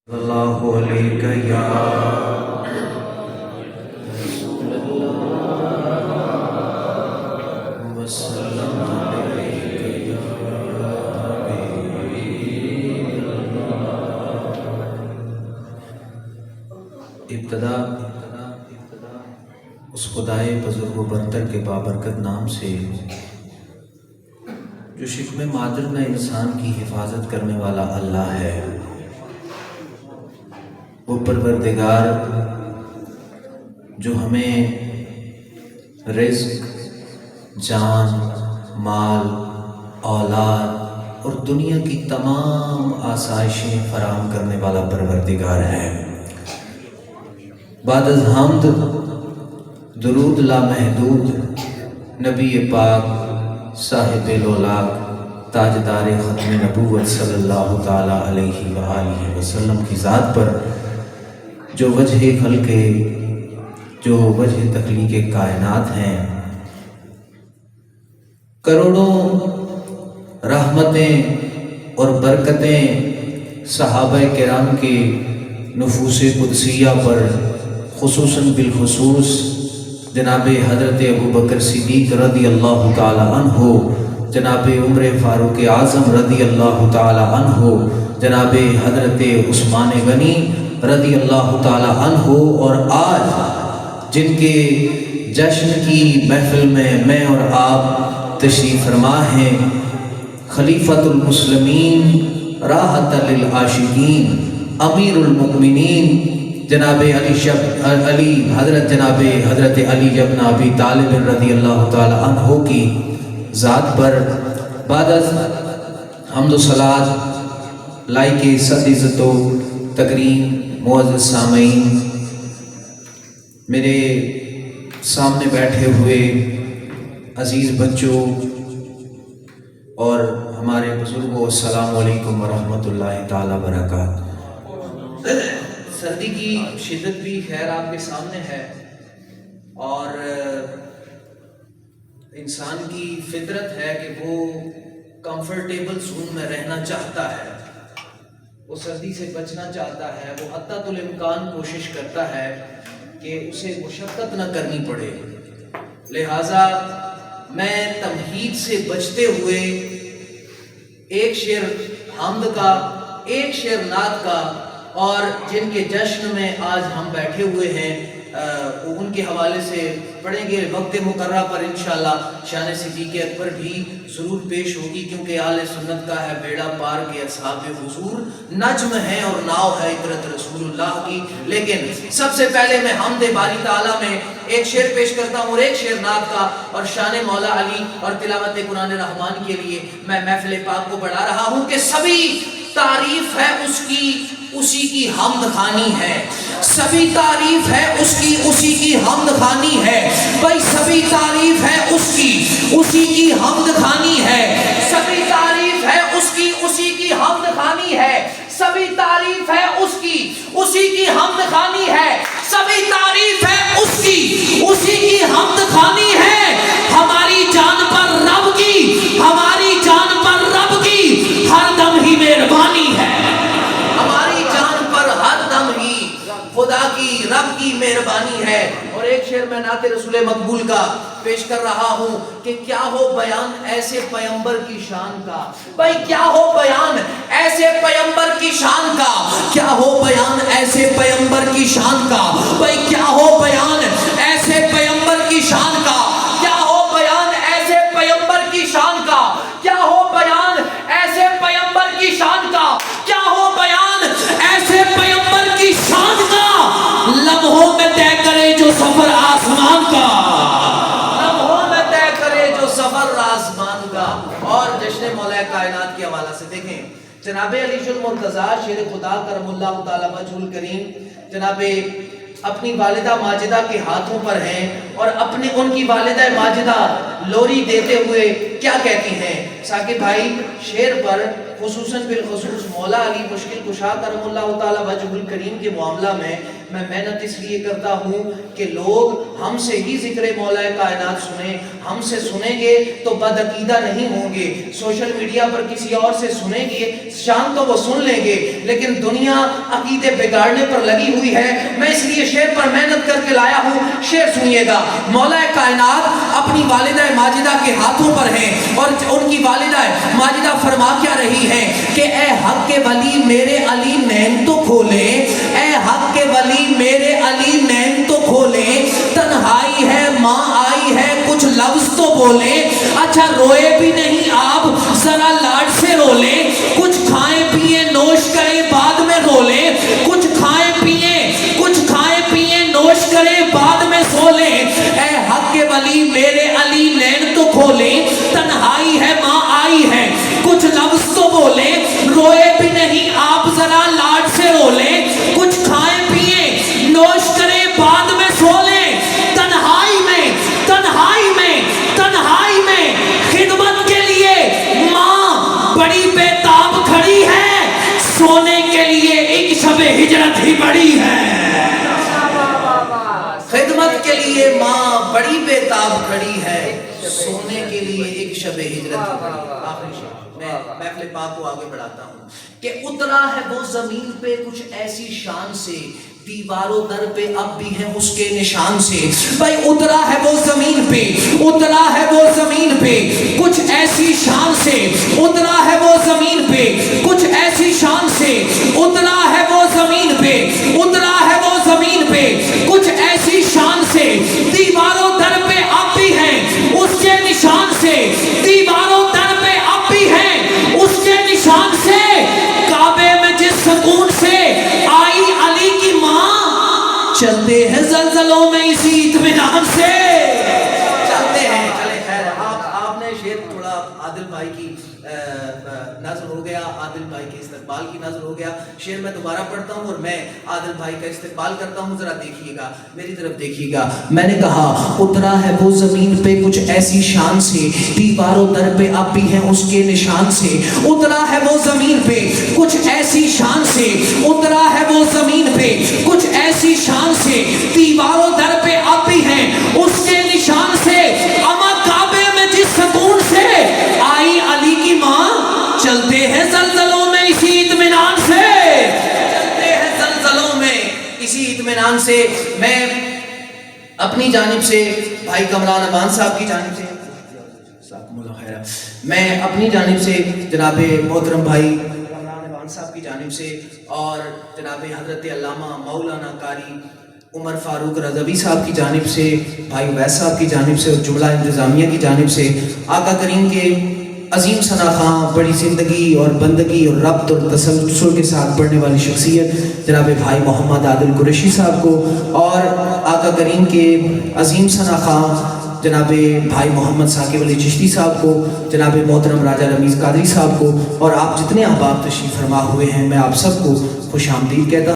اللہ علیہ یا رسول اللہ وسلم علیہ یا حبیب اللہ۔ ابتدا اس خدائے بزرگ و برتر کے بابرکت نام سے جو شکم مادر میں انسان کی حفاظت کرنے والا اللہ ہے، وہ پروردگار جو ہمیں رزق، جان، مال، اولاد اور دنیا کی تمام آسائشیں فراہم کرنے والا پروردگار ہے۔ بعد از حمد درود لامحدود نبی پاک صاحب لولاک تاجدار ختم نبوت صلی اللہ تعالی علیہ وآلہ وسلم کی ذات پر جو وجہ خلق، جو وجہ تخلیق کائنات ہیں، کروڑوں رحمتیں اور برکتیں صحابہ کرام کے نفوس قدسیہ پر، خصوصاً بالخصوص جناب حضرت ابوبکر صدیق رضی اللہ تعالی عنہ، جناب عمر فاروق اعظم رضی اللہ تعالی عنہ، جناب حضرت عثمان غنی رضی اللہ تعالی عنہ، اور آج جن کے جشن کی محفل میں اور آپ تشریف فرما ہیں، خلیفۃ المسلمین راحت للعاشقین امیر المؤمنین جناب علی حضرت علی ابن ابی طالب رضی اللہ تعالی عنہ کی ذات پر بعد از حمد و صلات لائق صد عزت و تکریم معزز سامعین، میرے سامنے بیٹھے ہوئے عزیز بچوں اور ہمارے بزرگوں، السلام علیکم ورحمۃ اللہ تعالی وبرکاتہ۔ سردی کی شدت بھی خیر آپ کے سامنے ہے، اور انسان کی فطرت ہے کہ وہ کمفرٹیبل زون میں رہنا چاہتا ہے، وہ سردی سے بچنا چاہتا ہے، وہ حتی الامکان کوشش کرتا ہے کہ اسے مشقت نہ کرنی پڑے۔ لہٰذا میں تمہید سے بچتے ہوئے ایک شعر حمد کا، ایک شعر نعت کا، اور جن کے جشن میں آج ہم بیٹھے ہوئے ہیں ان کے حوالے سے پڑھیں گے۔ وقت مقررہ پر انشاءاللہ شان صدیق اکبر بھی ضرور پیش ہوگی، کیونکہ آل سنت کا ہے بیڑا پار کے اصحاب حضور، نجم ہے اور ناؤ ہے عطرت رسول اللہ کی۔ لیکن سب سے پہلے میں حمد باری تعالیٰ میں ایک شعر پیش کرتا ہوں، اور ایک شعر نعت کا، اور شان مولا علی اور تلاوت قرآن رحمان کے لیے میں محفل پاک کو بڑھا رہا ہوں کہ سبھی تعریف ہے اس کی، اسی کی حمد خوانی ہے، سبھی تعریف ہے اس کی، اسی کی حمد خوانی ہے، بھائی سبھی تعریف ہے اس کی، اسی کی حمد خوانی ہے، سبھی تعریف ہے اس کی، اسی کی حمد خوانی ہے، سبھی تعریف ہے اس کی، اسی کی حمد خوانی ہے، سبھی تعریف ہے اس کی، اسی کی حمد خوانی ہے۔ ہماری جان پر رب کی، ہماری جان پر رب کی ہر دم ہی مہربانی ہے، ہماری جان پر ہر دم ہی خدا کی، رب کی مہربانی ہے۔ اور ایک شعر میں نعت رسول مقبول کا پیش کر رہا ہوں کہ کیا ہو بیان ایسے پیمبر کی شان کا، بھائی کیا ہو بیان ایسے پیمبر کی شان کا، کیا ہو بیان ایسے پیمبر کی شان کا، بھائی کیا ہو بیان ایسے پیمبر کی شان کا، کیا ہو بیان ایسے پیمبر کی شان کا، کیا ہو بیان ایسے پیمبر کی شان کا، کیا ہو بیان ایسے پیمبر کی شان کا، لمحوں میں طے کرے جو سفر آسمان کا، لمحوں میں طے کرے جو سفر آسمان کا۔ اور جشن مولا کائنات کے حوالے سے دیکھیں، جناب علی المرتضیٰ شیر خدا کرم اللہ تعالی وجہ الکریم جناب اپنی والدہ ماجدہ کے ہاتھوں پر ہیں، اور ان کی والدہ ماجدہ लोरी देते हुए क्या कहती हैं साकिब भाई? शेर पर खुसूसन बिलखुसूस मौला अली मुश्किल कुशा करमुल्लाह ताला वजहुल करीम के मामला में मैं मेहनत इसलिए करता हूँ कि लोग हमसे ही जिक्र मौला कायनात सुने। हमसे सुनेंगे तो बदअकीदा नहीं होंगे, सोशल मीडिया पर किसी और से सुनेंगे शाम तो वो सुन लेंगे, लेकिन दुनिया अकीदे बिगाड़ने पर लगी हुई है। मैं इसलिए शेर पर मेहनत करके लाया हूँ। शेर सुनिएगा। मौला कायनात अपनी वालिदा माजिदा के हाथों पर हैं और उनकी वालिदा माजिदा फरमा क्या रही है कि ए हक के वली मेरे अली नैन तो खोले, ए हक के वली मेरे अली नैन तो खोले, तन्हाई है माँ आई है कुछ लफ्ज तो बोले, अच्छा रोए भी नहीं आप जरा लाड से रोले, कुछ खाए पिए नोश करे बाद में रोले, कुछ खाए पिए नोश करे बाद में सोले, ए हक के वली मेरे अली नैन तो खोले, तन्हाई है माँ आई है कुछ लफ्ज तो बोले, रोए भी नहीं आप जरा लाड से रोले, कुछ खाए पिए नोश करे बाद में सोले, तन्हाई में खिदमत के लिए माँ बड़ी बेताब खड़ी है, सोने के लिए एक शबे हिजरत ही बड़ी है। खिदमत के लिए माँ बड़ी बेताब खड़ी है, सोने के लिए एक शबे हिजरत। मैं महफिल पाक को आगे बढ़ाता हूँ कि उतरा है वो जमीन पे कुछ ऐसी शान से, दीवारों दर पे अब भी हैं उसके निशान से। भाई उतरा है वो जमीन पे, उतरा है वो जमीन पे कुछ ऐसी शान से, उतरा है वो जमीन पे कुछ ऐसी शान से, उतरा है वो जमीन पे, उतरा है वो जमीन पे कुछ ऐसी शान से, दीवारों दर पे अब भी हैं उसके निशान से, दीवारों दर पे अब भी हैं उसके निशान से, काबे में जिस सुकून से आई अली की माँ, चलते हैं जलजलों में इसी इत्मीनान से, चलते हैं। चले खैर, आपने शेर थोड़ा आदिल भाई की नज़र हो गया, आदिल भाई के इस्तकबाल की नज़र हो गया। शेर मैं दोबारा पढ़ता हूँ और मैं आदिल भाई का इस्तकबाल करता हूँ, जरा देखिएगा, मेरी तरफ देखिएगा। मैंने कहा उतरा है वो जमीन पे कुछ ऐसी शान से, दीवारों दर पे अब भी हैं उसके निशान से, उतरा है वो जमीन पे कुछ ऐसी शान से, उतरा है वो जमीन पे कुछ ऐसी शान से, दीवारों दर पे अब भी हैं उसके निशान से, अमा काबे में जिस सुकून से आई अली की माँ, चलते हैं जलजलों में इसी इत्मीनान से, चलते हैं जलजलों में इसी इत्मीनान से। मैं अपनी जानिब से भाई कमरान अमान साहब की जानिब से, मैं अपनी जानिब से जनाबे मोहतरम भाई कमरान अमान साहब की जानिब से और जनाबे हजरत अल्लामा मौलाना कारी उमर फारूक रज़वी साहब की जानिब से, भाई वैस साहब की जानिब से और जुमला इंतज़ामिया की जानिब से आका करीम के अजीम सना खां, बड़ी ज़िंदगी और बंदगी और रब्त और तसल्सल के साथ पढ़ने वाली शख्सियत जनाब भाई मोहम्मद आदिल कुरैशी साहब को, और आका करीम के अजीम सना खां जनाब भाई मोहम्मद साकिब अली चिश्ती साहब को, जनाब मोहतरम राजा रमीज़ कादरी साहब को, और आप जितने अहबाब तशरीफ़ फरमा हुए हैं मैं आप सबको खुश आमदीद कहता हूँ।